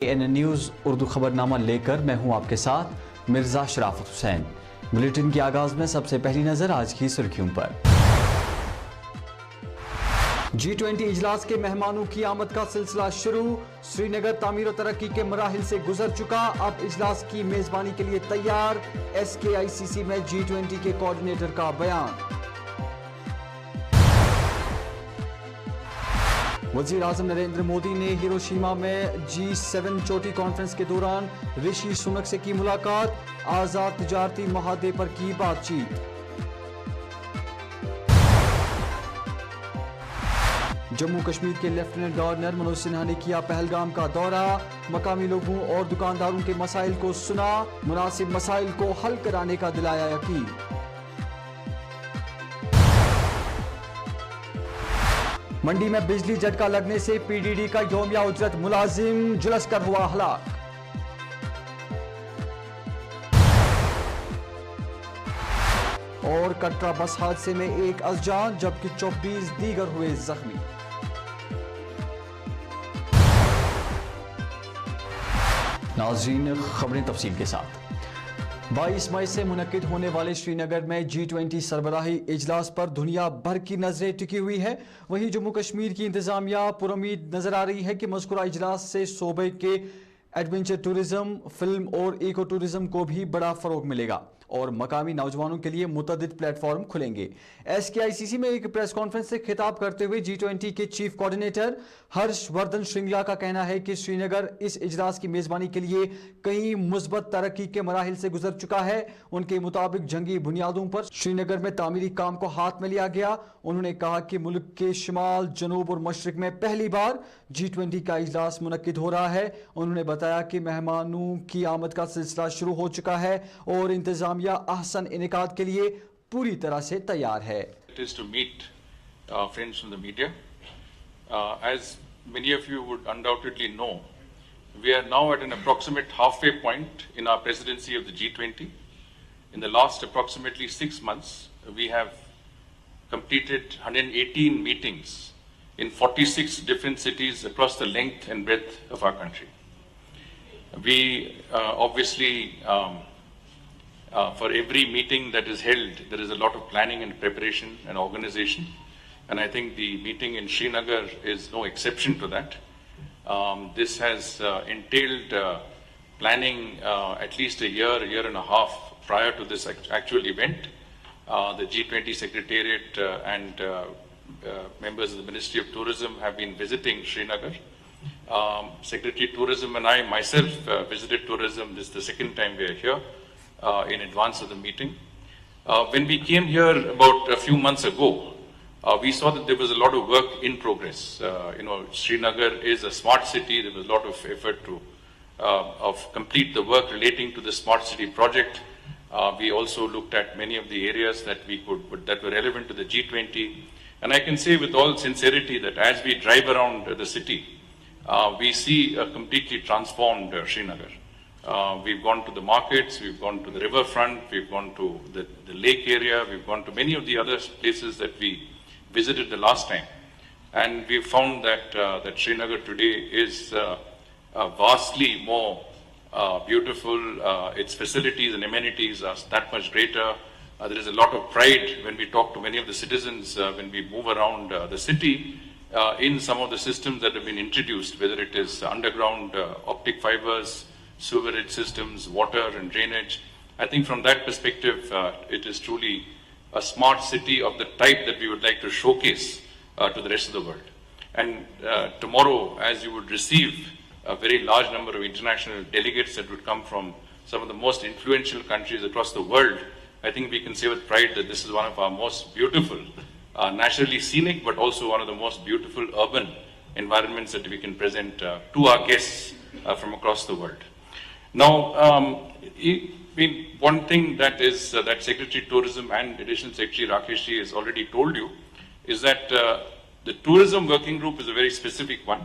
N news Urdu खबरनामा लेकर मैं हूं आपके साथ मिर्जा शराफत हुसैन। बुलेटिन के आगाज में सबसे पहली नजर आज की सुर्खियों पर। G20 इजलास के मेहमानों की आमद का सिलसिला शुरू। श्रीनगर तामीर और तरक्की के मराहिल से गुजर चुका, अब इजलास की मेजबानी के लिए तैयार। SKICC में G20 के कोऑर्डिनेटर का बयान। वजीर आजम नरेंद्र मोदी ने हिरोशिमा में G7 चोटी कॉन्फ्रेंस के दौरान ऋषि सुनक से की मुलाकात, आजाद तिजारती मुआहदे पर की बातचीत। जम्मू कश्मीर के लेफ्टिनेंट गवर्नर मनोज सिन्हा ने किया पहलगाम का दौरा, मकामी लोगों और दुकानदारों के मसाइल को सुना, मुनासिब मसाइल को हल कराने का दिलाया यकीन। मंडी में बिजली झटका लगने से PDD का यौमिया उजरत मुलाजिम झुलस कर हुआ हलाक। और कटरा बस हादसे में एक अज़जान जबकि 24 दीगर हुए जख्मी। नाज़रीन, खबरें तफसील के साथ। 22 मई से मुनक्किद होने वाले श्रीनगर में G20 सरबराही इजलास पर दुनिया भर की नजरें टिकी हुई है। वहीं जम्मू कश्मीर की इंतजामिया पुरुमीद नजर आ रही है कि मज़कूरा इजलास से सूबे के एडवेंचर टूरिज्म, फिल्म और इको टूरिज्म को भी बड़ा फरोग मिलेगा और मकामी नौजवानों के लिए मुतअद्दिद प्लेटफॉर्म खुलेंगे। SKICC में एक प्रेस कॉन्फ्रेंस से खिताब करते हुए G20 के चीफ कोऑर्डिनेटर हर्षवर्धन श्रृंगला का कहना है कि श्रीनगर इस इजलास की मेजबानी के लिए कई मुस्बत तरक्की के मराहिल से गुजर चुका है। उनके मुताबिक जंगी बुनियादों पर श्रीनगर में तामीरी काम को हाथ में लिया गया। उन्होंने कहा कि मुल्क के शिमाल, जनूब और मशरिक में पहली बार G20 का इजलास मुनक्किद हो रहा है। उन्होंने बताया कि मेहमानों की आमद का सिलसिला शुरू हो चुका है और इंतजामिया अहसन इनेकाद के लिए पूरी तरह से तैयार है। It is to meet friends from the media. As many of you would undoubtedly know, we are now at an approximate halfway point in our presidency of the G20. In the last approximately 6 months, we have completed 118 meetings in 46 different cities across the length and breadth of our country. We obviously for every meeting that is held, there is a lot of planning and preparation and organization, and I think the meeting in Srinagar is no exception to that. This has entailed planning at least a year and a half prior to this actual event. The G20 Secretariat and members of the Ministry of Tourism have been visiting Srinagar. Secretary Tourism and I myself visited tourism. This is the second time we are here. In advance of the meeting. When we came here about a few months ago, we saw that there was a lot of work in progress. Srinagar is a smart city. There was a lot of effort to complete the work relating to the smart city project. We also looked at many of the areas that were relevant to the G20. And I can say with all sincerity that as we drive around the city, we see a completely transformed Srinagar. We've gone to the markets, we've gone to the riverfront, we've gone to the lake area, we've gone to many of the other places that we visited the last time. And we've found that Srinagar today is vastly more beautiful. Its facilities and amenities are that much greater. There is a lot of pride when we talk to many of the citizens, when we move around the city, in some of the systems that have been introduced, whether it is underground optic fibers, sewerage systems, water and drainage. I think from that perspective, it is truly a smart city of the type that we would like to showcase to the rest of the world. And tomorrow, as you would receive a very large number of international delegates that would come from some of the most influential countries across the world, I think we can say with pride that this is one of our most beautiful, naturally scenic, but also one of the most beautiful urban environments that we can present to our guests from across the world. Now, one thing that is that Secretary Tourism and Additional Secretary Rakesh ji has already told you is that the tourism working group is a very specific one.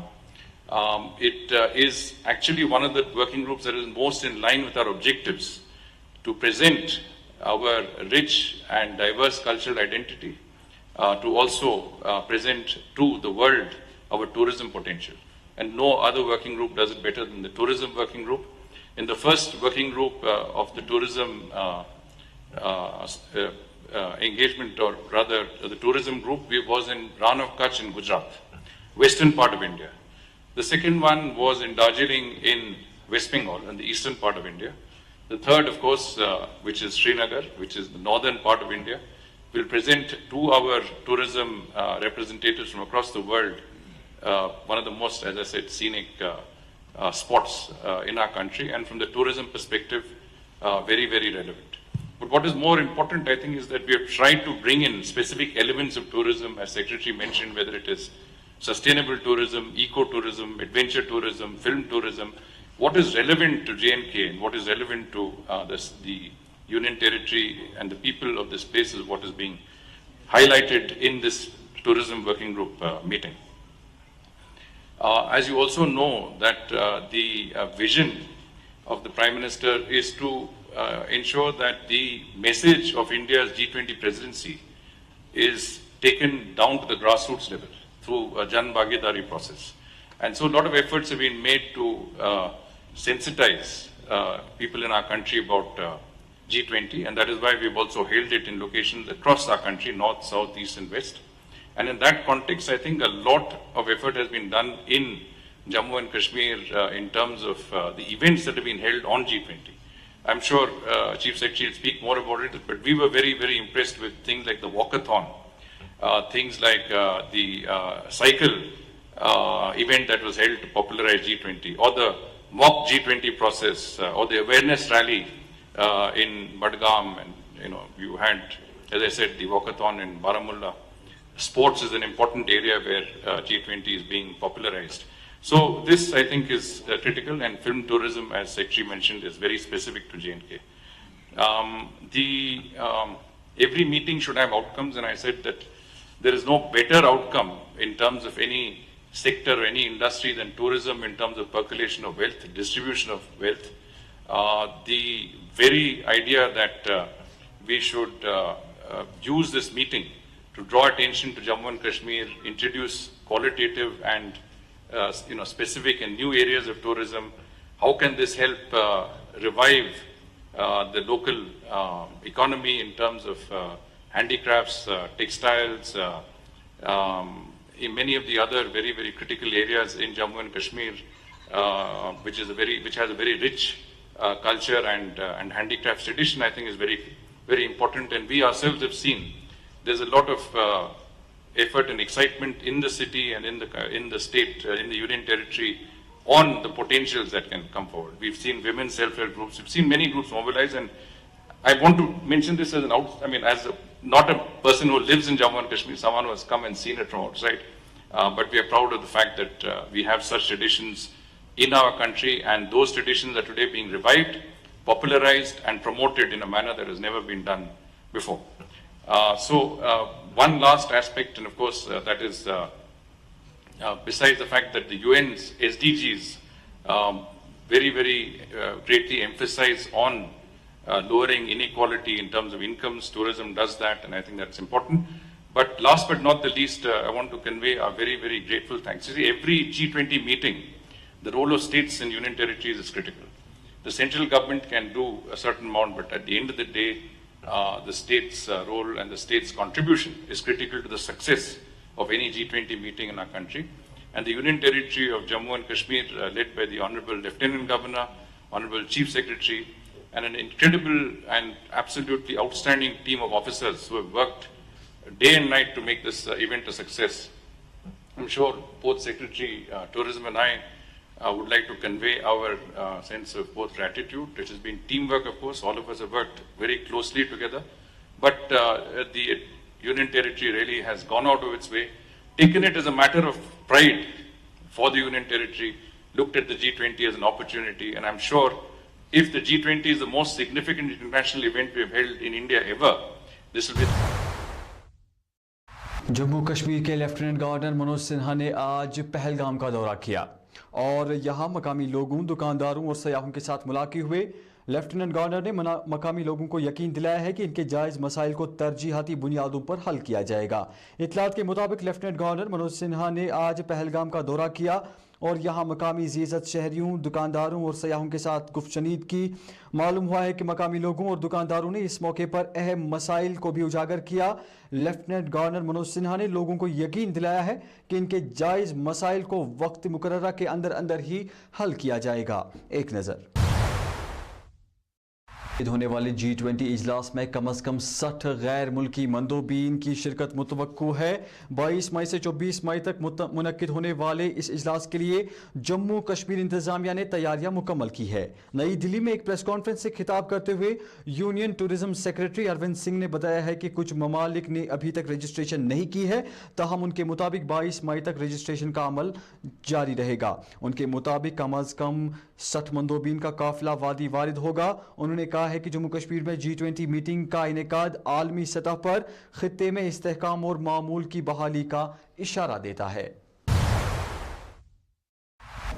It is actually one of the working groups that is most in line with our objectives to present our rich and diverse cultural identity, to also present to the world our tourism potential. and no other working group does it better than the tourism working group. In the first working group of the tourism engagement, or rather the tourism group, we was in Rann of Kutch in Gujarat, western part of India. The second one was in Darjeeling in West Bengal, in the eastern part of India. The third, of course, which is Srinagar, which is the northern part of India, will present to our tourism representatives from across the world one of the most, as I said, scenic spots in our country, and from the tourism perspective, very, very relevant. But what is more important, I think, is that we have tried to bring in specific elements of tourism, as Secretary mentioned, whether it is sustainable tourism, eco-tourism, adventure tourism, film tourism, what is relevant to J&K and what is relevant to the Union Territory and the people of this place is what is being highlighted in this tourism working group meeting. As you also know that the vision of the Prime Minister is to ensure that the message of India's G20 presidency is taken down to the grassroots level through a Jan Bhagidari process. And so a lot of efforts have been made to sensitize people in our country about G20, and that is why we've also held it in locations across our country, north, south, east and west. And in that context, I think a lot of effort has been done in Jammu and Kashmir in terms of the events that have been held on G20. I'm sure Chief Secretary will speak more about it, but we were very, very impressed with things like the walkathon, things like the cycle event that was held to popularize G20, or the mock G20 process, or the awareness rally in Badgam, and you had, as I said, the walkathon in Baramulla. Sports is an important area where G20 is being popularized. So this, I think, is critical, and film tourism, as Secretary mentioned, is very specific to J&K. Every meeting should have outcomes, and I said that there is no better outcome in terms of any sector or any industry than tourism in terms of percolation of wealth, distribution of wealth. The very idea that we should use this meeting to draw attention to Jammu and Kashmir, introduce qualitative and specific and new areas of tourism. How can this help revive the local economy in terms of handicrafts, textiles, in many of the other very, very critical areas in Jammu and Kashmir, which has a very rich culture and handicrafts tradition, I think is very, very important. And we ourselves have seen there's a lot of effort and excitement in the city and in the state, in the Union Territory, on the potentials that can come forward. We've seen women's self-help groups, we've seen many groups mobilize, and I want to mention this as not a person who lives in Jammu and Kashmir, someone who has come and seen it from outside, but we are proud of the fact that we have such traditions in our country, and those traditions are today being revived, popularized and promoted in a manner that has never been done before. One last aspect, and of course that is besides the fact that the UN's SDGs very, very greatly emphasize on lowering inequality in terms of incomes. Tourism does that, and I think that's important. But last but not the least, I want to convey our very, very grateful thanks. You see, every G20 meeting, the role of states and union territories is critical. The central government can do a certain amount, but at the end of the day, the state's role and the state's contribution is critical to the success of any G20 meeting in our country. And the Union Territory of Jammu and Kashmir, led by the Honorable Lieutenant Governor, Honorable Chief Secretary, and an incredible and absolutely outstanding team of officers who have worked day and night to make this event a success. I'm sure both Secretary Tourism and I would like to convey our sense of both gratitude. It has been teamwork, of course. All of us have worked very closely together. But the Union Territory really has gone out of its way, taken it as a matter of pride for the Union Territory, looked at the G20 as an opportunity, and I'm sure if the G20 is the most significant international event we have held in India ever, this will be... Jammu Kashmir के lieutenant governor Manoj Sinha ने आज पहलगाम का दौरा किया और यहां मकामी लोगों, दुकानदारों और सयाहों के साथ मुलाकात हुए। लेफ्टिनेंट गवर्नर ने मकामी लोगों को यकीन दिलाया है कि इनके जायज़ मसाइल को तरजीहाती बुनियादों पर हल किया जाएगा। इतलात के मुताबिक लेफ्टिनेंट गवर्नर मनोज सिन्हा ने आज पहलगाम का दौरा किया اور یہاں مقامی زیزت شہریوں، دکانداروں اور سیاحوں کے ساتھ گفتشنید کی۔ معلوم ہوا ہے کہ مقامی لوگوں اور دکانداروں نے اس موقع پر اہم مسائل کو بھی اجاگر کیا۔ لیفٹیننٹ گورنر منوج سنہا نے لوگوں کو یقین دلایا ہے کہ ان کے جائز مسائل کو وقت مقررہ کے اندر ہی حل کیا جائے گا۔ ایک نظر ہونے والے G20 اجلاس میں کم از کم 60 غیر ملکی مندوبین کی شرکت متوقع ہے۔ 22 مئی سے 24 مئی تک منعقد ہونے والے اس اجلاس کے لیے جموں کشمیر انتظامیہ نے تیاریاں مکمل کی ہے۔ نئی دلی میں ایک پریس کانفرنس سے خطاب کرتے ہوئے union tourism secretary Arvind Singh نے بتایا ہے کہ کچھ ممالک نے ابھی تک رجسٹریشن نہیں کی ہے، تاہم ان کے مطابق 22 مئی تک رجسٹریشن کا عمل جاری رہے گا۔ ان کے مطابق کم از کم 60 مندوبین کا قافلہ وادی وارد ہوگا۔ انہوں نے کہا ہے کہ جموں کشمیر میں G20 میٹنگ کا انعقاد عالمی سطح پر خطے میں استحکام اور معمول کی بحالی کا اشارہ دیتا ہے۔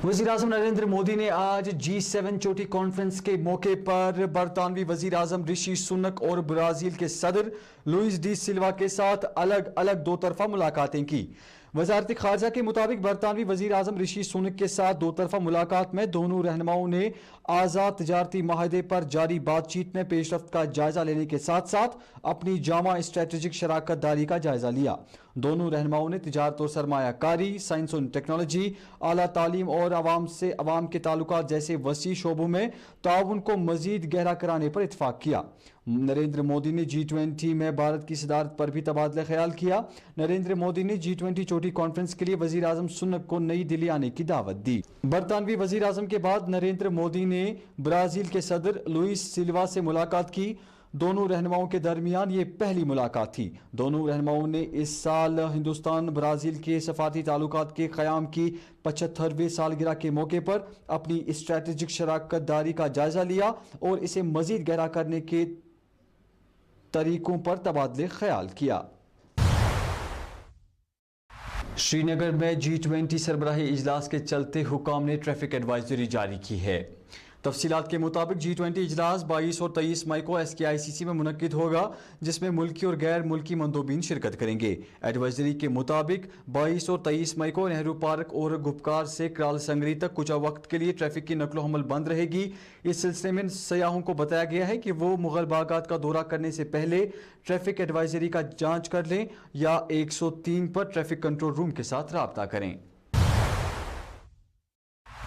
وزیر اعظم نریندر مودی نے آج G7 چوٹی کانفرنس کے موقع پر برطانوی وزیر اعظم رشی سنک اور برازیل کے صدر لوئس ڈی سلوا کے ساتھ الگ دو طرفہ ملاقاتیں کی۔ وزارت خارجہ کے مطابق برطانوی وزیر اعظم رشی سنک کے ساتھ دو طرفہ ملاقات میں دونوں رہنماؤں نے آزاد تجارتی معاہدے پر جاری بات چیت میں پیش رفت کا جائزہ لینے کے ساتھ ساتھ اپنی جامع اسٹریٹجک شراکت داری کا جائزہ لیا۔ دونوں رہنماؤں نے تجارت اور سرمایہ کاری، سائنس اور ٹیکنالوجی، اعلیٰ تعلیم اور عوام کے تعلقات جیسے وسیع شعبوں میں تعاون کو مزید گہرا کرانے پر اتفاق کیا۔ نریندر مودی نے G20 میں بھارت کی صدارت پر بھی تبادلہ خیال کیا۔ نریندر مودی نے G20 چوٹی کانفرنس کے لیے وزیر اعظم سنک کو نئی دلی آنے کی دعوت دی۔ برطانوی وزیر اعظم کے بعد نریندر مودی نے برازیل کے صدر لوئس سلوا سے ملاقات کی۔ دونوں رہنماؤں کے درمیان یہ پہلی ملاقات تھی۔ دونوں رہنماؤں نے اس سال ہندوستان برازیل کے سفارتی تعلقات کے قیام کی 75ویں سالگرہ کے موقع پر اپنی اسٹریٹجک شراکت داری کا جائزہ لیا اور اسے مزید گہرا کرنے کے طریقوں پر تبادلہ خیال کیا۔ سری نگر میں G20 سربراہی اجلاس کے چلتے حکام نے ٹریفک ایڈوائزری جاری کی ہے۔ تفصیلات کے مطابق G20 اجلاس 22 اور 23 مئی کو SKICC میں منعقد ہوگا، جس میں ملکی اور غیر ملکی مندوبین شرکت کریں گے۔ ایڈوائزری کے مطابق 22 اور 23 مئی کو نہرو پارک اور گپکار سے کرال سنگری تک کچھ وقت کے لیے ٹریفک کی نقل و حمل بند رہے گی۔ اس سلسلے میں سیاحوں کو بتایا گیا ہے کہ وہ مغل باغات کا دورہ کرنے سے پہلے ٹریفک ایڈوائزری کا جانچ کر لیں یا 103 پر ٹریفک کنٹرول روم کے ساتھ رابطہ کریں۔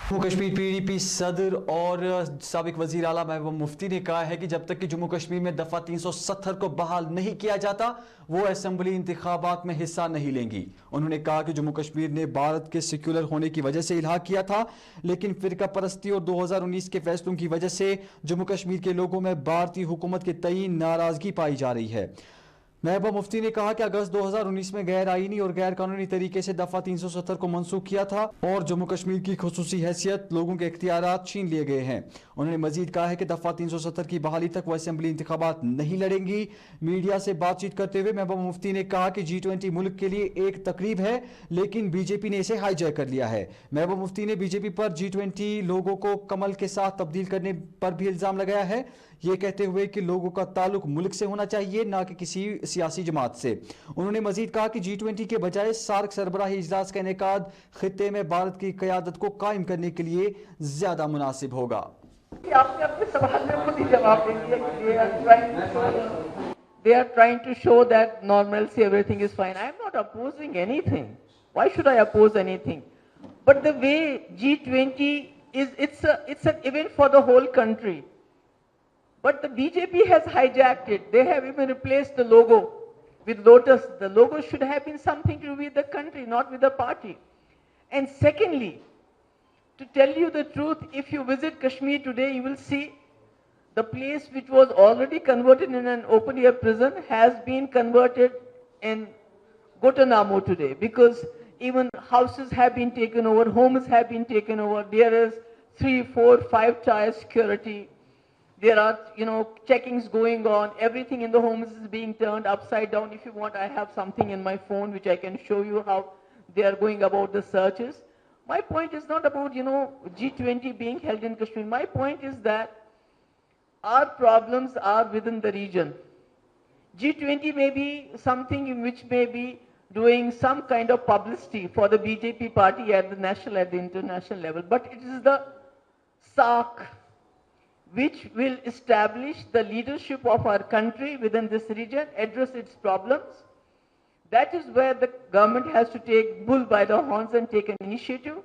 جموں کشمیر PDP صدر اور سابق وزیر اعلیٰ محبوبہ مفتی نے کہا ہے کہ جب تک کہ جموں کشمیر میں دفعہ 370 کو بحال نہیں کیا جاتا وہ اسمبلی انتخابات میں حصہ نہیں لیں گی۔ انہوں نے کہا کہ جموں کشمیر نے بھارت کے سیکولر ہونے کی وجہ سے الحاق کیا تھا، لیکن فرقہ پرستی اور 2019 کے فیصلوں کی وجہ سے جموں کشمیر کے لوگوں میں بھارتی حکومت کے تئیں ناراضگی پائی جا رہی ہے۔ محبوبہ مفتی نے کہا کہ اگست 2019 میں غیر آئینی اور غیر قانونی طریقے سے دفعہ 370 کو منسوخ کیا تھا اور جموں کشمیر کی خصوصی حیثیت، لوگوں کے اختیارات چھین لیے گئے ہیں۔ انہوں نے مزید کہا ہے کہ دفعہ 370 کی بحالی تک وہ اسمبلی انتخابات نہیں لڑیں گی۔ میڈیا سے بات چیت کرتے ہوئے محبوبہ مفتی نے کہا کہ G20 ملک کے لیے ایک تقریب ہے، لیکن BJP نے اسے ہائی جیک کر لیا ہے۔ محبوبہ مفتی نے BJP پر G20 لوگوں کو کمل کے ساتھ تبدیل کرنے پر بھی الزام لگایا ہے، یہ کہتے ہوئے کہ لوگوں کا تعلق ملک سے ہونا چاہیے نہ کہ کسی سیاسی جماعت سے۔ انہوں نے مزید کہا کہ G20 کے بجائے سارک سربراہی اجلاس کا انعقاد خطے میں بھارت کی قیادت کو قائم کرنے کے لیے زیادہ مناسب ہوگا۔ آپ نے اپنے سوال میں خود ہی جواب دے دیا کہ they are trying to show that normalcy, everything is fine. I am not opposing anything. Why should I oppose anything? But the way G20 is, it's an event for the whole country. But the BJP has hijacked it. They have even replaced the logo with lotus. The logo should have been something to do with the country, not with the party. And secondly, to tell you the truth, if you visit Kashmir today, you will see the place which was already converted in an open-air prison has been converted in Guantanamo today, because even houses have been taken over, homes have been taken over. There is 3, 4, 5-tier security. There are, checkings going on. Everything in the homes is being turned upside down. If you want, I have something in my phone which I can show you how they are going about the searches. My point is not about, G20 being held in Kashmir. My point is that our problems are within the region. G20 may be something in which may be doing some kind of publicity for the BJP party at the national, at the international level. But it is the SAARC which will establish the leadership of our country within this region, address its problems. That is where the government has to take bull by the horns and take an initiative.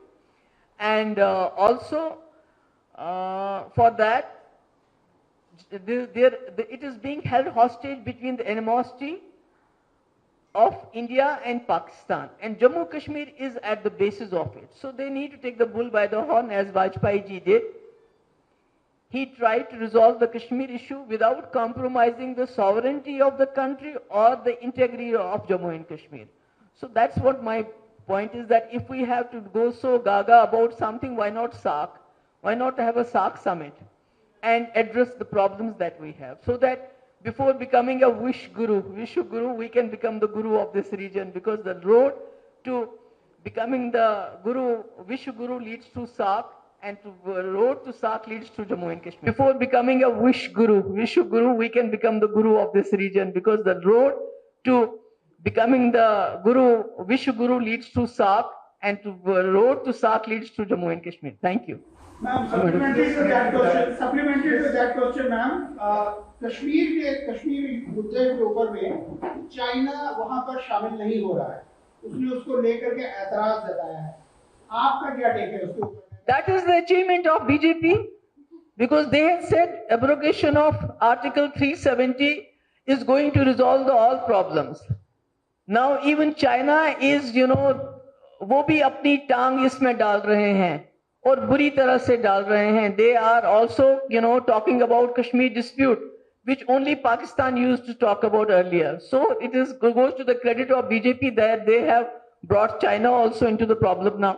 And also for that, it is being held hostage between the animosity of India and Pakistan. And Jammu Kashmir is at the basis of it. So they need to take the bull by the horn, as Vajpayee ji did. He tried to resolve the Kashmir issue without compromising the sovereignty of the country or the integrity of Jammu and Kashmir. So that's what my point is, that if we have to go so gaga about something, why not SAARC? Why not have a SAARC summit and address the problems that we have, so that before becoming a wish guru, we can become the guru of this region, because the road to becoming the guru, wish guru leads to SAARC, and the road to SAARC leads to Jammu and Kashmir. Before becoming a wish guru, we can become the guru of this region, because the road to becoming the guru, wish guru leads to SAARC, and the road to SAARC leads to Jammu and Kashmir. Thank you. Ma'am, supplementary to that question, ma'am, Kashmir मुद्दे के ऊपर में China वहां पर शामिल नहीं हो रहा है, उसने उसको लेकर के ऐतराज जताया है, आपका क्या टेक है उसके ऊपर? That is the achievement of BJP, because they had said abrogation of Article 370 is going to resolve all problems. Now even China is, वो भी अपनी टांग इसमें डाल रहे हैं और बुरी तरह से डाल रहे हैं. They are also, talking about Kashmir dispute, which only Pakistan used to talk about earlier. So it goes to the credit of BJP that they have brought China also into the problem now.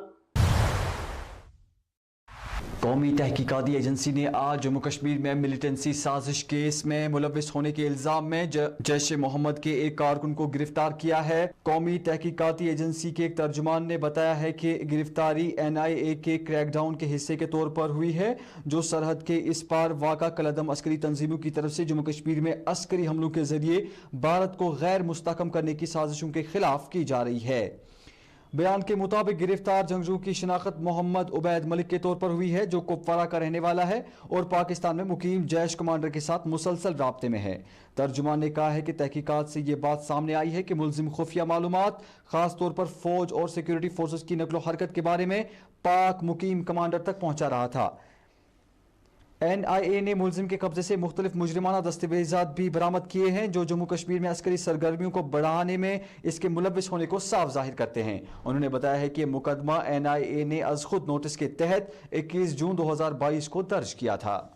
कौमी तहकीकाती agency ने आज जम्मू कश्मीर में militancy साजिश case में मुलविस होने के इल्ज़ाम में जैश मोहम्मद के एक कारकुन को गिरफ्तार किया है. कौमी तहकीकाती एजेंसी के एक तर्जुमान ने बताया है कि गिरफ्तारी NIA के क्रैकडाउन के हिस्से के तौर पर हुई है, जो सरहद के इस पार वाक़ा कलदम अस्करी तंजीमों की तरफ से जम्मू कश्मीर में अस्करी हमलों के जरिए भारत को गैर मुस्तहकम करने की साजिशों के खिलाफ की जा रही है. बयान के मुताबिक गिरफ्तार जंगजू की शिनाख्त मोहम्मद उबैद मलिक के तौर पर हुई है, जो कुपवारा का रहने वाला है और पाकिस्तान में मुकीम जैश कमांडर के साथ मुसलसल राब्ते में है. तर्जुमान ने कहा है कि तहकीकात से ये बात सामने आई है कि मुलजिम खुफिया मालूमात खास तौर पर फौज और सिक्योरिटी फोर्सेस की नकलो हरकत के बारे में पाक मुकीम कमांडर तक पहुंचा रहा था. NIA ने मुलजिम के कब्जे से मुख्तलिफ मुजरिमाना दस्तावेजात भी बरामद किए हैं, जो जम्मू कश्मीर में अस्करी सरगर्मियों को बढ़ाने में इसके मुलविस होने को साफ जाहिर करते हैं. उन्होंने बताया है कि मुकदमा NIA ने अज खुद नोटिस के तहत 21 जून 2022 को दर्ज किया था.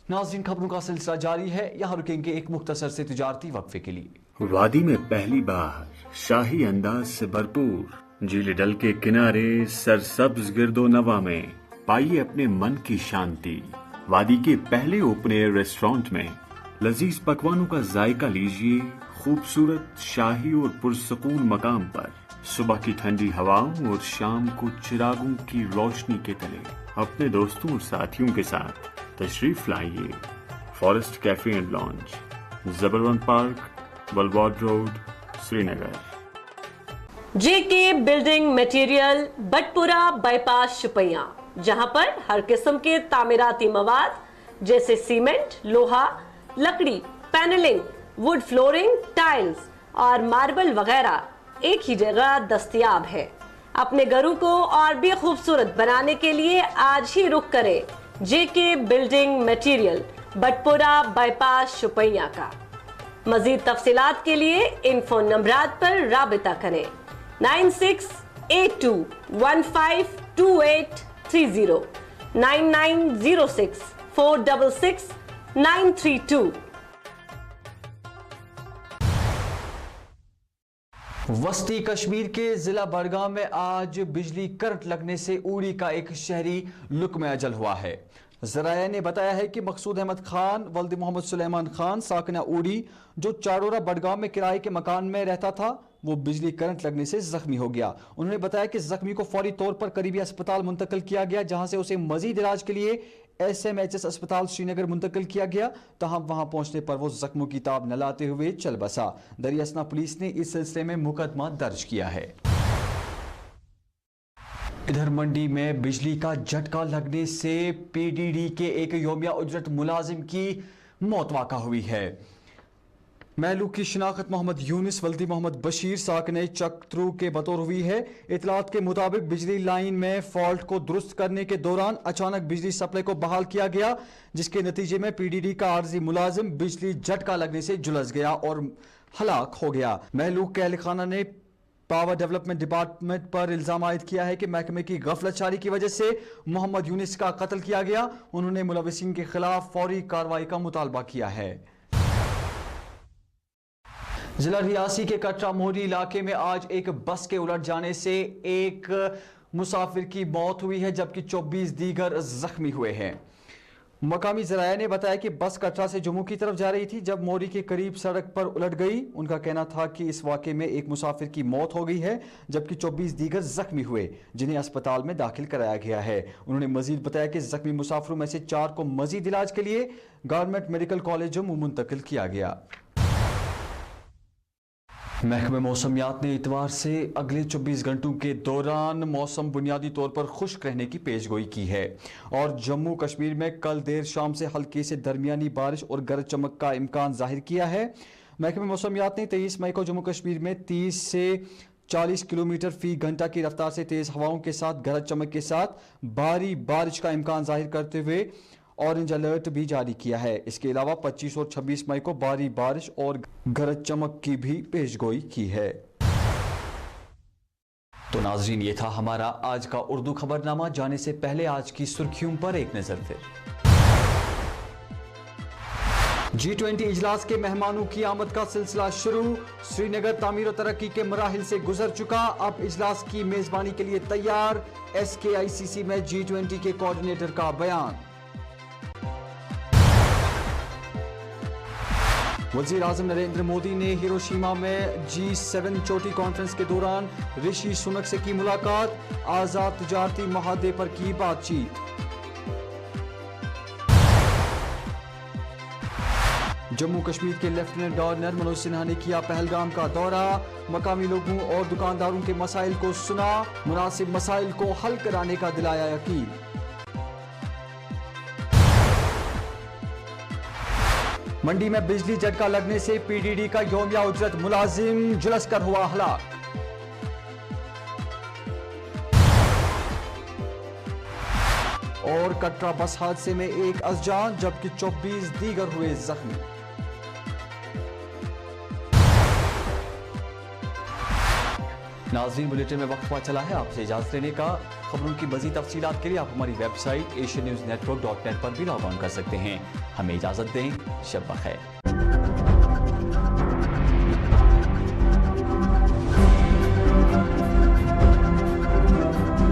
नाज़रीन, खबरों का सिलसिला जारी है, यहाँ रुकेंगे एक मुख्तसर से तिजारती वक्फे के लिए. वादी में पहली बार शाही अंदाज से भरपूर झील डल के किनारे सरसब्ज गिरदो नवा में पाइए अपने मन की शांति. वादी के पहले ओपन एयर रेस्टोरेंट में लजीज पकवानों का जायका लीजिए. खूबसूरत शाही और पुरसकून मकाम पर सुबह की ठंडी हवाओं और शाम को चिरागों की रोशनी के तले अपने दोस्तों और साथियों के साथ तशरीफ लाइए. Forest cafe and lounge, Jabarwan park, Balwad road, Srinagar. JK building material, Batpura bypass Shopian, जहां पर हर किस्म के तामीराती मवाद जैसे सीमेंट, लोहा, लकड़ी, पैनलिंग, वुड फ्लोरिंग, टाइल्स और मार्बल वगैरह एक ही जगह दस्तयाब है. अपने घरों को और भी खूबसूरत बनाने के लिए आज ही रुख करें JK building material, Batpura bypass Shopian का. मजीद तफसीलात के लिए इन फोन नंबरात पर राबिता करें. 9682152830, 9906466932. वस्ती कश्मीर के जिला बड़गाम में आज बिजली करंट लगने से उड़ी का एक शहरी लुकमे अजल हुआ है. ज़राया ने बताया है कि मकसूद अहमद खान वल्द मोहम्मद सुलेमान खान साकना उड़ी, जो चारोरा बड़गाम में किराए के मकान में रहता था, वो बिजली करंट लगने से जख्मी हो गया. उन्होंने बताया कि जख्मी को फौरी तौर पर करीबी अस्पताल मुंतकिल किया गया, जहां से उसे मजीद इलाज के लिए SMHS अस्पताल श्रीनगर मुंतकिल किया गया, तहम वहां पहुंचने पर वो जख्मों की ताब न लाते हुए चल बसा। दरियासना पुलिस ने इस सिलसिले में मुकदमा दर्ज किया है। इधर मंडी में बिजली का झटका लगने से PDD के एक योमिया उजरत मुलाजिम की मौत वाक़ा हुई है। महलूक की शिनाख्त मोहम्मद यूनिस वल्दी मोहम्मद बशीर साकने चक्रू के बतौर हुई है। इतलात के मुताबिक बिजली लाइन में फॉल्ट को दुरुस्त करने के दौरान अचानक बिजली सप्लाई को बहाल किया गया, जिसके नतीजे में PDD का आर्जी मुलाजिम बिजली झटका लगने से झुलस गया और हलाक हो गया। महलूक के अहल खाना ने पावर डेवलपमेंट डिपार्टमेंट पर इल्जाम आयद किया है कि महकमे की गफलतशारी की वजह से मोहम्मद यूनिस का कत्ल किया गया। उन्होंने मुलविसीन के खिलाफ फौरी कार्रवाई का मुतालबा किया है। जिला रियासी के कटरा मोहरी इलाके में आज एक बस के उलट जाने से एक मुसाफिर की मौत हुई है, जबकि 24 दीगर जख्मी हुए हैं। मकामी ज़राया ने बताया कि बस कटरा से जम्मू की तरफ जा रही थी जब मोरी के करीब सड़क पर उलट गई। उनका कहना था कि इस वाक़े में एक मुसाफिर की मौत हो गई है, जबकि 24 दीगर जख्मी हुए, जिन्हें अस्पताल में दाखिल कराया गया है। उन्होंने मजीद बताया कि जख्मी मुसाफिरों में से 4 को मजीद इलाज के लिए गवर्नमेंट मेडिकल कॉलेज जम्मू मुंतकिल किया गया। महकमे मौसमियात ने इतवार से अगले 24 घंटों के दौरान मौसम बुनियादी तौर पर खुश्क रहने की पेशगोई की है और जम्मू कश्मीर में कल देर शाम से हल्की से दरमियानी बारिश और गरज चमक का इम्कान जाहिर किया है। महकमे मौसमियात ने 23 मई को जम्मू कश्मीर में 30 से 40 किलोमीटर फी घंटा की रफ्तार से तेज हवाओं के साथ गरज चमक के साथ भारी बारिश का इम्कान जाहिर करते हुए ऑरेंज अलर्ट भी जारी किया है। इसके अलावा 25 और 26 मई को भारी बारिश और गरज चमक की भी पेशगोई की है। तो नाजरीन, ये था हमारा आज का उर्दू खबरनामा। जाने से पहले आज की सुर्खियों पर एक नजर फिर। G20 इजलास के मेहमानों की आमद का सिलसिला शुरू। श्रीनगर तामीर और तरक्की के मराहिल से गुजर चुका, अब इजलास की मेजबानी के लिए तैयार। SKICC में G20 के कोऑर्डिनेटर का बयान। वज़ीर आज़म नरेंद्र मोदी ने हिरोशिमा में G7 चोटी कॉन्फ्रेंस के दौरान ऋषि सुनक से की मुलाकात, आज़ाद तिजारती मुआहदे पर की बातचीत। जम्मू कश्मीर के लेफ्टिनेंट गवर्नर मनोज सिन्हा ने किया पहलगाम का दौरा, मकामी लोगों और दुकानदारों के मसाइल को सुना, मुनासिब मसाइल को हल कराने का दिलाया यकीन। मंडी में बिजली झटका लगने से PDD का योमिया उजरत मुलाजिम झुलस कर हुआ हलाक। और कटरा बस हादसे में एक अज़जान जबकि 24 दीगर हुए जख्मी। नाज़रीन, बुलेटिन में वक्त हुआ चला है आपसे इजाजत लेने का। खबरों की मज़ीद तफसीलात के लिए आप हमारी वेबसाइट asiannewsnetwork.net पर भी लॉग ऑन कर सकते हैं। हमें इजाजत दें। शब बखैर।